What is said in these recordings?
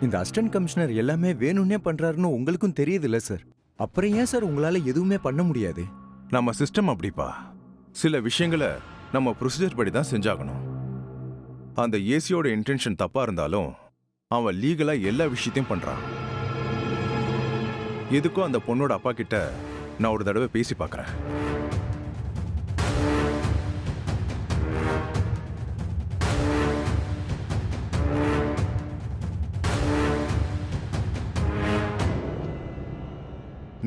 இந்த assistant commissioner எல்லாமே வேணும்னே பண்றாருன்னு உங்களுக்கும் தெரியுதுல்ல சார். அப்புறம் ஏன் சார் உங்களால எதுவுமே பண்ண முடியாது? நம்ம சிஸ்டம் அப்படிப்பா. சில விஷயங்களை நம்ம ப்ரொசீஜர் படி தான் செஞ்சாகணும். அந்த ஏசியோட இன்டென்ஷன் தப்பா இருந்தாலும் அவன் லீகலா எல்லா விஷயத்தையும் பண்றான். எதுக்கும் அந்த பொண்ணோட அப்பா கிட்ட நான் ஒரு தடவை பேசி பார்க்கறேன்.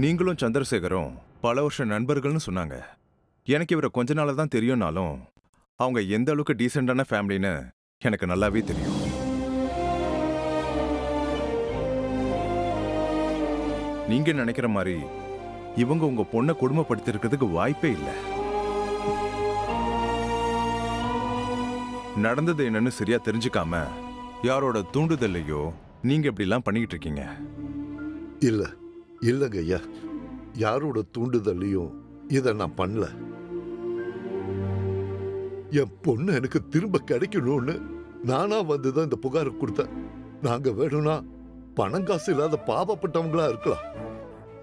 நீங்களும் சந்திரசேகரும் பல வருஷம் நண்பர்கள்னு சொன்னாங்க. எனக்கு இவரை கொஞ்ச நாளா தான் தெரியும்னாலும் அவங்க எந்த அளவுக்கு டீசெண்டான ஃபேமிலின்னு எனக்கு நல்லாவே தெரியும். நீங்க நினைக்கிற மாதிரி இவங்க உங்க பொண்ணை கொடுமைப்படுத்திருக்கிறதுக்கு வாய்ப்பே இல்லை. நடந்தது என்னன்னு சரியா தெரிஞ்சுக்காம யாரோட தூண்டுதல்லையோ நீங்க இப்படிலாம் பண்ணிக்கிட்டு இருக்கீங்க. இல்லங்க ஐயா, யாரோட தூண்டுதல்லையும் இதை நான் பண்ணல. என் பொண்ணு எனக்கு திரும்ப கிடைக்கணும்னு நானா வந்துதான் இந்த புகாரை கொடுத்தேன். நாங்க வேணும்னா பணம் காசு இல்லாத பாவப்பட்டவங்களா இருக்கலாம்,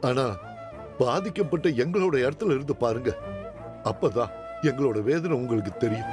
ஆனா பாதிக்கப்பட்ட எங்களோட இடத்துல இருந்து பாருங்க, அப்பதான் எங்களோட வேதனை உங்களுக்கு தெரியும்.